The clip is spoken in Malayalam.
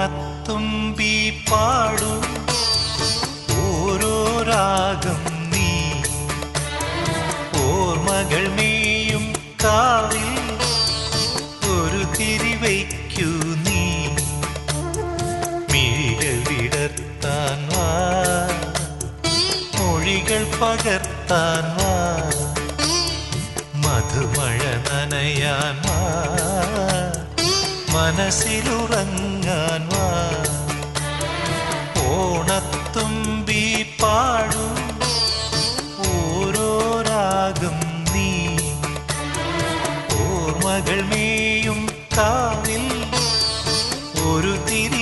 ഓണത്തുമ്പി പാടൂ ഓരോ രാഗം നീ ഓർമ്മകൾ മേയും കാവിൽ ഒരു തിരിവയ്ക്കൂ നീ മിഴികൾ വിടർത്താൻ വാ മൊഴികൾ പകർത്താൻ വാ മധുമഴ നനയാൻ വാ മനസ്സിലുറങ്ങാൻ വാ ഓണത്തുമ്പി പാടൂ ഓരോ രാഗം നീ ഓർമ്മകൾ മേയും കാവിൽ ഒരു തിരി